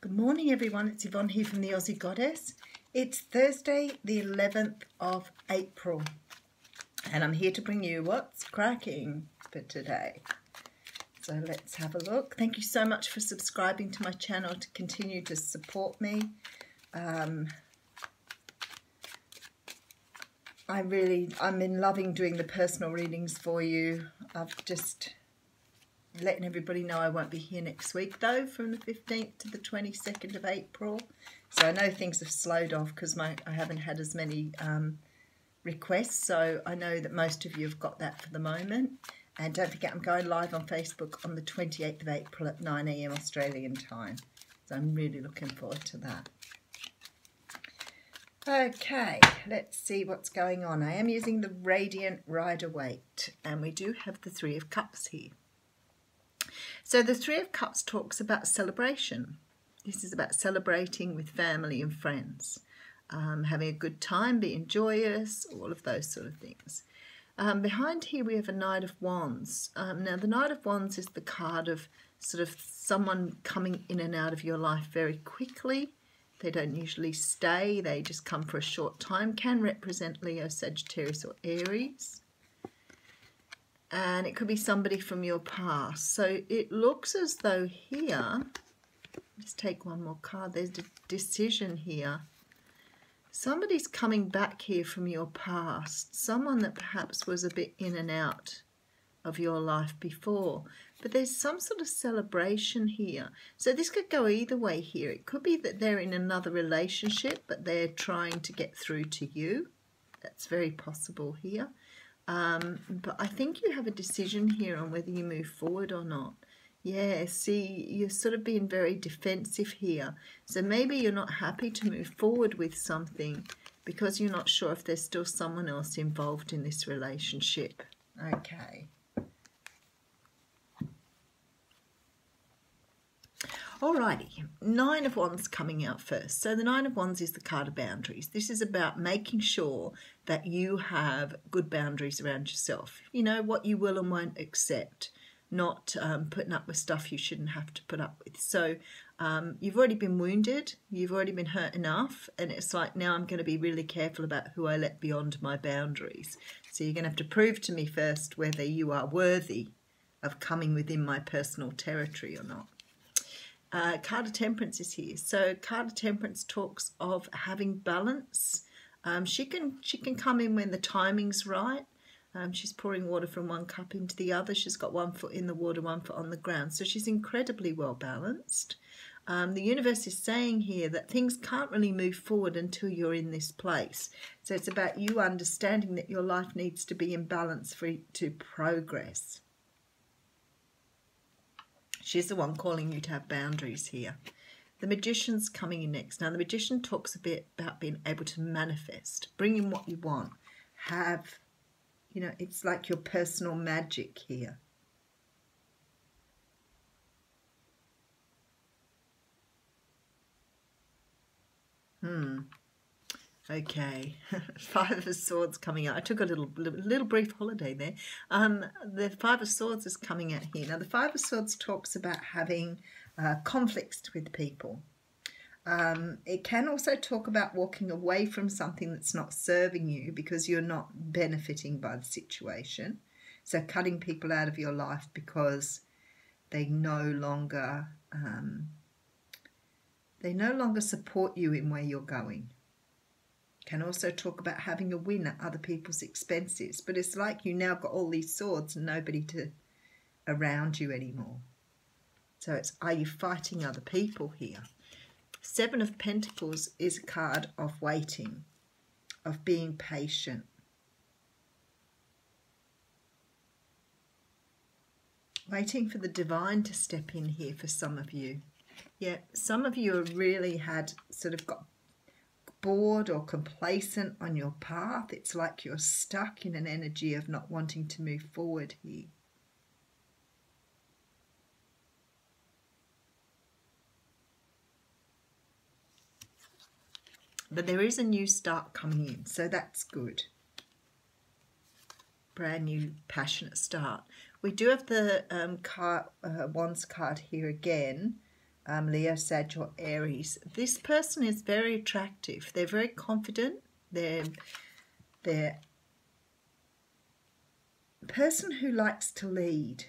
Good morning everyone, it's Yvonne here from the Aussie Goddess. It's Thursday the 11th of April and I'm here to bring you what's cracking for today. So let's have a look. Thank you so much for subscribing to my channel to continue to support me. I'm been loving doing the personal readings for you. I've just letting everybody know I won't be here next week though, from the 15th to the 22nd of April. So I know things have slowed off because I haven't had as many requests, so I know that most of you have got that for the moment. And don't forget, I'm going live on Facebook on the 28th of April at 9 AM Australian time, so I'm really looking forward to that. Okay, let's see what's going on. I am using the Radiant Rider-Waite and we do have the Three of Cups here. So the Three of Cups talks about celebration. This is about celebrating with family and friends, having a good time, being joyous, all of those sort of things. Behind here we have a Knight of Wands. Now the Knight of Wands is the card of sort of someone coming in and out of your life very quickly. They don't usually stay, they just come for a short time. Can represent Leo, Sagittarius or Aries. And it could be somebody from your past. So it looks as though here, let's take one more card, there's a decision here. Somebody's coming back here from your past, someone that perhaps was a bit in and out of your life before. But there's some sort of celebration here. So this could go either way here. It could be that they're in another relationship, but they're trying to get through to you. That's very possible here. But I think you have a decision here on whether you move forward or not. Yeah, see, you're sort of being very defensive here. So maybe you're not happy to move forward with something because you're not sure if there's still someone else involved in this relationship. Okay. Alrighty, Nine of Wands coming out first. So the Nine of Wands is the card of boundaries. This is about making sure that you have good boundaries around yourself. You know, what you will and won't accept, not putting up with stuff you shouldn't have to put up with. So you've already been wounded, you've already been hurt enough, and it's like, now I'm going to be really careful about who I let beyond my boundaries. So you're going to have to prove to me first whether you are worthy of coming within my personal territory or not. Card of Temperance is here. So card of Temperance talks of having balance. She can come in when the timing's right. She's pouring water from one cup into the other. She's got one foot in the water, one foot on the ground. So she's incredibly well balanced. The universe is saying here that things can't really move forward until you're in this place. So it's about you understanding that your life needs to be in balance for it to progress. She's the one calling you to have boundaries here. The Magician's coming in next. Now, the Magician talks a bit about being able to manifest, bring in what you want, have, you know, it's like your personal magic here. Okay, Five of Swords coming out. I took a little brief holiday there. The Five of Swords is coming out here. Now, the Five of Swords talks about having conflicts with people. It can also talk about walking away from something that's not serving you because you're not benefiting by the situation. So cutting people out of your life because they no longer support you in where you're going. Can also talk about having a win at other people's expenses, but it's like you now got all these swords and nobody around you anymore. So it's, are you fighting other people here? Seven of Pentacles is a card of waiting, of being patient. Waiting for the divine to step in here for some of you. Yeah, some of you have really had sort of got bored or complacent on your path. It's like you're stuck in an energy of not wanting to move forward here. But there is a new start coming in, so that's good. Brand new passionate start. We do have the Wands card here again. Leo, Sag or Aries. This person is very attractive. They're very confident. They're a person who likes to lead.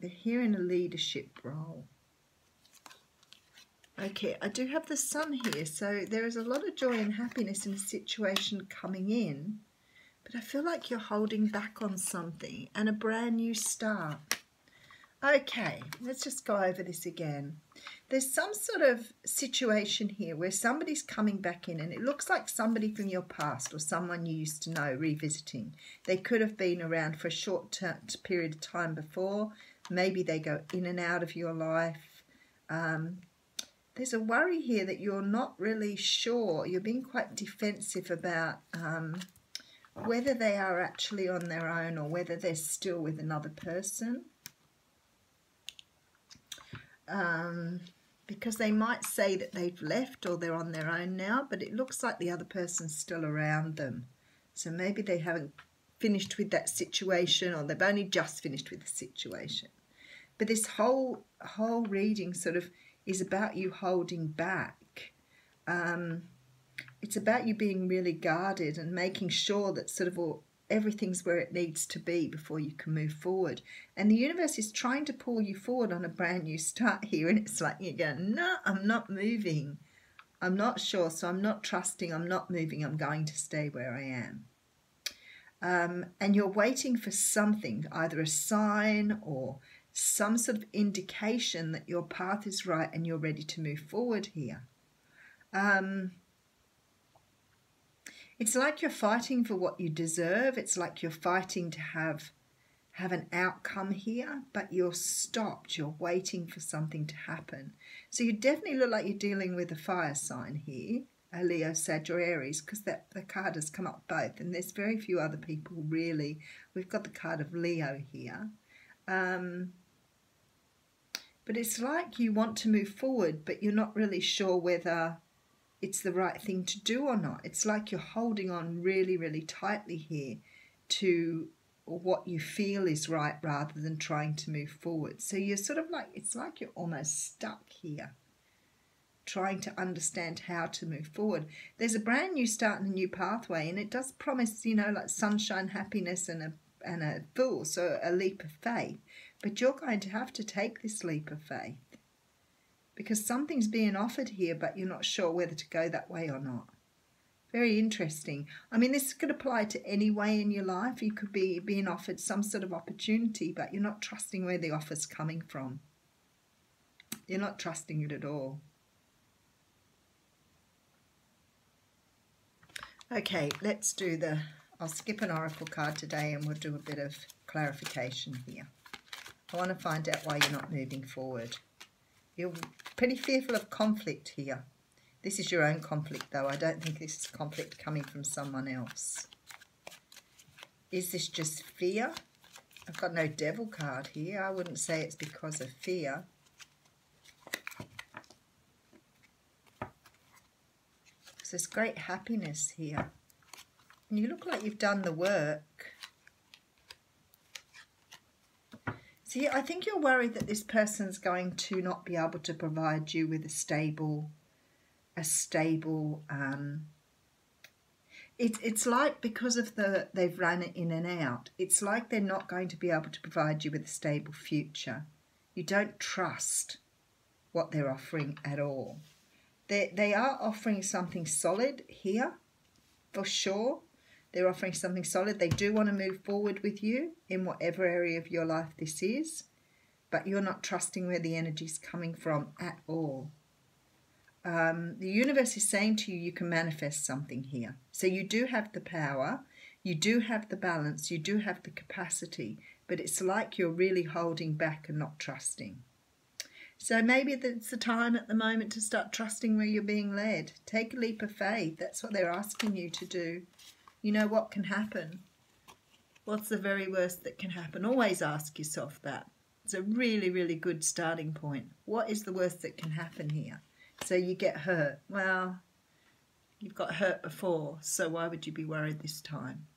They're here in a leadership role. Okay, I do have the Sun here, so there is a lot of joy and happiness in a situation coming in, but I feel like you're holding back on something and a brand new start. Okay, let's just go over this again. There's some sort of situation here where somebody's coming back in, and it looks like somebody from your past or someone you used to know revisiting. They could have been around for a short period of time before. Maybe they go in and out of your life. There's a worry here that you're not really sure. You're being quite defensive about whether they are actually on their own or whether they're still with another person. Because they might say that they've left or they're on their own now, but it looks like the other person's still around them. So maybe they haven't finished with that situation, or they've only just finished with the situation. But this whole reading sort of is about you holding back. It's about you being really guarded and making sure that sort of everything's where it needs to be before you can move forward. And the universe is trying to pull you forward on a brand new start here, and it's like you're going, no, I'm not moving. I'm not sure, so I'm not trusting, I'm not moving, I'm going to stay where I am. And you're waiting for something, either a sign or some sort of indication that your path is right and you're ready to move forward here. It's like you're fighting for what you deserve. It's like you're fighting to have an outcome here, but you're stopped. You're waiting for something to happen. So you definitely look like you're dealing with a fire sign here, a Leo, Sag or Aries, because the card has come up both, and there's very few other people really. We've got the card of Leo here. But it's like you want to move forward, but you're not really sure whether it's the right thing to do or not. It's like you're holding on really, really tightly here to what you feel is right rather than trying to move forward. So you're sort of like, it's like you're almost stuck here, trying to understand how to move forward. There's a brand new start and a new pathway, and it does promise, you know, like sunshine, happiness and a fool, so a leap of faith. But you're going to have to take this leap of faith because something's being offered here, but you're not sure whether to go that way or not. Very interesting. I mean, this could apply to any way in your life. You could be being offered some sort of opportunity, but you're not trusting where the offer's coming from. You're not trusting it at all. Okay, let's do I'll skip an oracle card today and we'll do a bit of clarification here. I want to find out why you're not moving forward. You're pretty fearful of conflict here. This is your own conflict, though. I don't think this is conflict coming from someone else. Is this just fear? I've got no devil card here. I wouldn't say it's because of fear. Because there's great happiness here. And you look like you've done the work. See, I think you're worried that this person's going to not be able to provide you with a stable, it's like because of they've run it in and out, it's like they're not going to be able to provide you with a stable future. You don't trust what they're offering at all. They are offering something solid here, for sure. They're offering something solid. They do want to move forward with you in whatever area of your life this is, but you're not trusting where the energy's coming from at all. The universe is saying to you, you can manifest something here. So you do have the power, you do have the balance, you do have the capacity, but it's like you're really holding back and not trusting. So maybe it's the time at the moment to start trusting where you're being led. Take a leap of faith. That's what they're asking you to do. You know what can happen? What's the very worst that can happen? Always ask yourself that. It's a really, really good starting point. What is the worst that can happen here? So you get hurt. Well, you've got hurt before, so why would you be worried this time?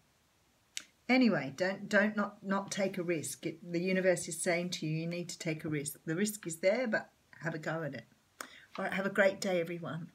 Anyway, don't not take a risk. The universe is saying to you, you need to take a risk. The risk is there, but have a go at it. All right, have a great day, everyone.